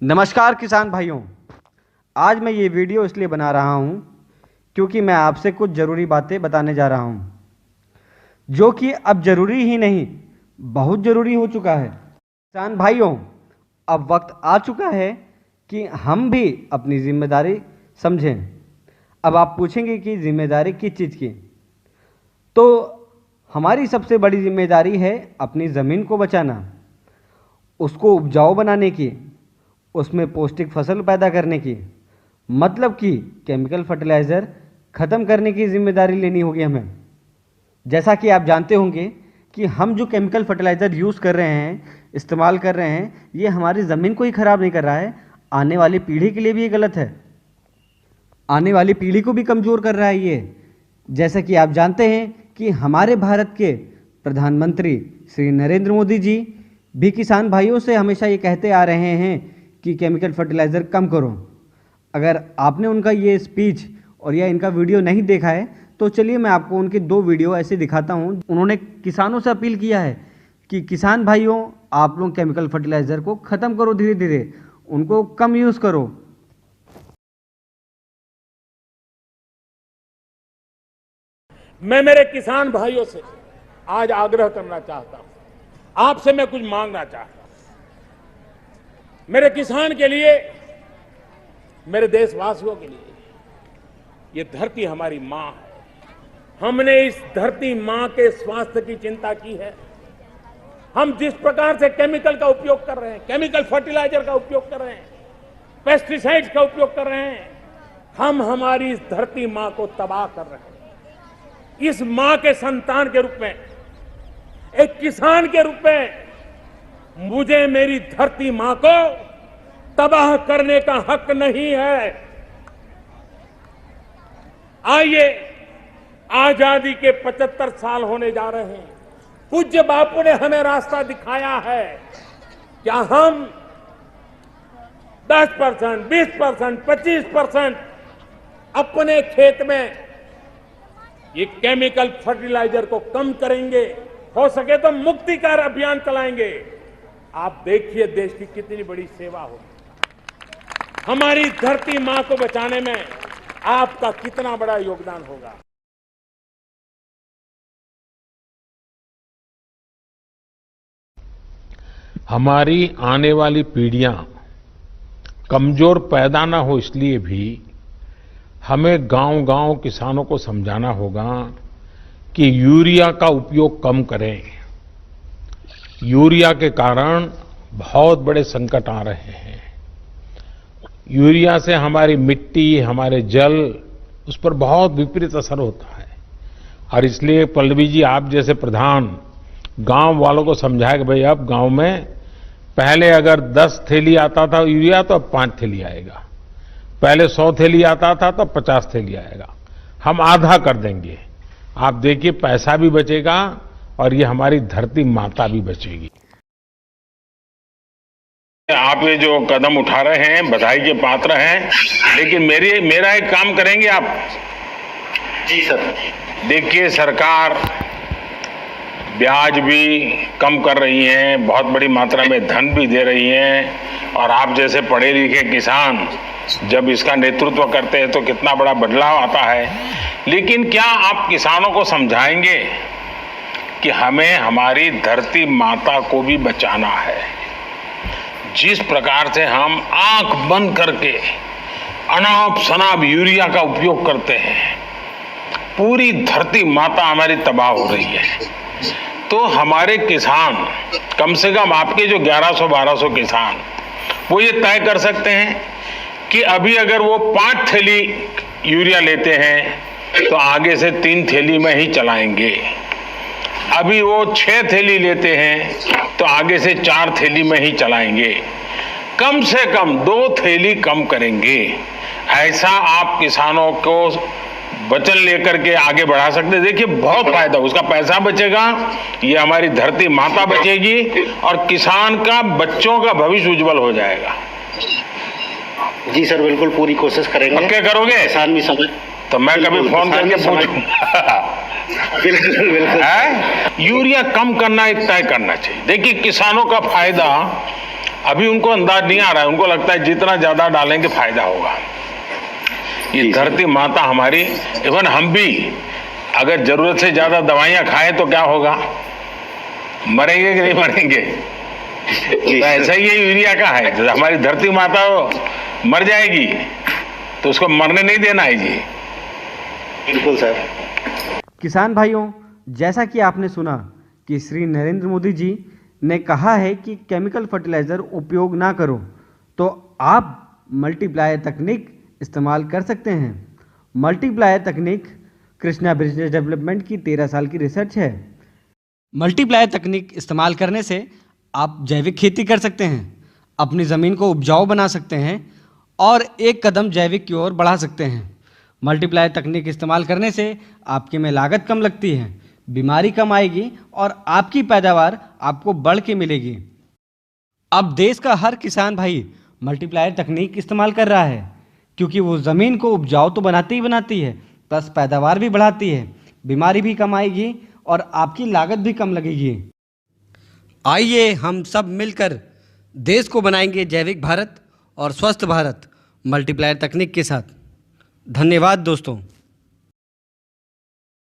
नमस्कार किसान भाइयों। आज मैं ये वीडियो इसलिए बना रहा हूँ क्योंकि मैं आपसे कुछ ज़रूरी बातें बताने जा रहा हूँ जो कि अब ज़रूरी ही नहीं, बहुत ज़रूरी हो चुका है। किसान भाइयों, अब वक्त आ चुका है कि हम भी अपनी जिम्मेदारी समझें। अब आप पूछेंगे कि जिम्मेदारी किस चीज़ की? तो हमारी सबसे बड़ी जिम्मेदारी है अपनी ज़मीन को बचाना, उसको उपजाऊ बनाने की, उसमें पौष्टिक फसल पैदा करने की, मतलब कि केमिकल फर्टिलाइज़र ख़त्म करने की जिम्मेदारी लेनी होगी हमें। जैसा कि आप जानते होंगे कि हम जो केमिकल फर्टिलाइज़र यूज़ कर रहे हैं, इस्तेमाल कर रहे हैं, ये हमारी ज़मीन को ही ख़राब नहीं कर रहा है, आने वाली पीढ़ी के लिए भी ये गलत है। आने वाली पीढ़ी को भी कमज़ोर कर रहा है ये। जैसा कि आप जानते हैं कि हमारे भारत के प्रधानमंत्री श्री नरेंद्र मोदी जी भी किसान भाइयों से हमेशा ये कहते आ रहे हैं कि केमिकल फर्टिलाइज़र कम करो। अगर आपने उनका ये स्पीच और या इनका वीडियो नहीं देखा है तो चलिए मैं आपको उनके 2 वीडियो ऐसे दिखाता हूँ। उन्होंने किसानों से अपील किया है कि किसान भाइयों, आप लोग केमिकल फर्टिलाइज़र को ख़त्म करो, धीरे धीरे उनको कम यूज़ करो। मैं मेरे किसान भाइयों से आज आग्रह करना चाहता हूं, आपसे मैं कुछ मांगना चाहता हूं। मेरे किसान के लिए, मेरे देशवासियों के लिए, ये धरती हमारी मां है। हमने इस धरती मां के स्वास्थ्य की चिंता की है। हम जिस प्रकार से केमिकल का उपयोग कर रहे हैं, केमिकल फर्टिलाइजर का उपयोग कर रहे हैं, पेस्टिसाइड्स का उपयोग कर रहे हैं, हम हमारी इस धरती मां को तबाह कर रहे हैं। इस मां के संतान के रूप में, एक किसान के रूप में, मुझे मेरी धरती मां को तबाह करने का हक नहीं है। आइए, आजादी के 75 साल होने जा रहे हैं। पूज्य बापू ने हमें रास्ता दिखाया है। क्या हम 10%, 20%, 25% अपने खेत में ये केमिकल फर्टिलाइजर को कम करेंगे? हो सके तो मुक्तिकार अभियान चलाएंगे। आप देखिए देश की कितनी बड़ी सेवा होगी। हमारी धरती मां को बचाने में आपका कितना बड़ा योगदान होगा। हमारी आने वाली पीढ़ियां कमजोर पैदा ना हो, इसलिए भी हमें गांव-गांव किसानों को समझाना होगा कि यूरिया का उपयोग कम करें। यूरिया के कारण बहुत बड़े संकट आ रहे हैं। यूरिया से हमारी मिट्टी, हमारे जल, उस पर बहुत विपरीत असर होता है। और इसलिए पल्लवी जी, आप जैसे प्रधान गांव वालों को समझाए कि भाई अब गांव में पहले अगर 10 थैली आता था यूरिया तो अब 5 थैली आएगा। पहले 100 थैली आता था तो 50 थैली आएगा। हम आधा कर देंगे। आप देखिए, पैसा भी बचेगा और ये हमारी धरती माता भी बचेगी। आप ये जो कदम उठा रहे हैं, बधाई के पात्र हैं, लेकिन मेरा एक काम करेंगे आप? जी सर। देखिए, सरकार ब्याज भी कम कर रही है, बहुत बड़ी मात्रा में धन भी दे रही है, और आप जैसे पढ़े लिखे किसान जब इसका नेतृत्व करते हैं तो कितना बड़ा बदलाव आता है। लेकिन क्या आप किसानों को समझाएंगे कि हमें हमारी धरती माता को भी बचाना है? जिस प्रकार से हम आंख बंद करके अनाप शनाप यूरिया का उपयोग करते हैं, पूरी धरती माता हमारी तबाह हो रही है। तो हमारे किसान, कम से कम आपके जो 1100-1200 किसान, वो ये तय कर सकते हैं कि अभी अगर वो 5 थैली यूरिया लेते हैं तो आगे से 3 थैली में ही चलाएंगे। अभी वो 6 थैली लेते हैं तो आगे से 4 थैली में ही चलाएंगे। कम से कम 2 थैली कम करेंगे। ऐसा आप किसानों को वचन लेकर के आगे बढ़ा सकते हैं। देखिए, बहुत फायदा, उसका पैसा बचेगा, ये हमारी धरती माता बचेगी और किसान का, बच्चों का भविष्य उज्जवल हो जाएगा। जी सर, बिल्कुल पूरी कोशिश करेंगे। क्या करोगे? किसान भी समझ, तो मैं कभी फोन करके पूछूंगा। बिल्कुल बिल्कुल। यूरिया कम करना एक तय करना चाहिए। देखिए, किसानों का फायदा अभी उनको अंदाज नहीं आ रहा है, उनको लगता है जितना ज्यादा डालेंगे फायदा होगा। ये धरती माता हमारी, इवन हम भी अगर जरूरत से ज्यादा दवाइयां खाएं तो क्या होगा, मरेंगे कि नहीं मरेंगे? तो ऐसा ही ये यूरिया का है, हमारी धरती माता मर जाएगी तो उसको मरने नहीं देना है जी। बिल्कुल सर। किसान भाइयों, जैसा कि आपने सुना कि श्री नरेंद्र मोदी जी ने कहा है कि केमिकल फर्टिलाइज़र उपयोग ना करो, तो आप मल्टीप्लायर तकनीक इस्तेमाल कर सकते हैं। मल्टीप्लायर तकनीक कृष्णा बिजनेस डेवलपमेंट की 13 साल की रिसर्च है। मल्टीप्लायर तकनीक इस्तेमाल करने से आप जैविक खेती कर सकते हैं, अपनी ज़मीन को उपजाऊ बना सकते हैं और एक कदम जैविक की ओर बढ़ा सकते हैं। मल्टीप्लायर तकनीक इस्तेमाल करने से आपके में लागत कम लगती है, बीमारी कम आएगी और आपकी पैदावार आपको बढ़ के मिलेगी। अब देश का हर किसान भाई मल्टीप्लायर तकनीक इस्तेमाल कर रहा है, क्योंकि वो ज़मीन को उपजाऊ तो बनाती ही बनाती है, प्लस पैदावार भी बढ़ाती है, बीमारी भी कम आएगी और आपकी लागत भी कम लगेगी। आइए हम सब मिलकर देश को बनाएंगे जैविक भारत और स्वस्थ भारत मल्टीप्लायर तकनीक के साथ। धन्यवाद दोस्तों।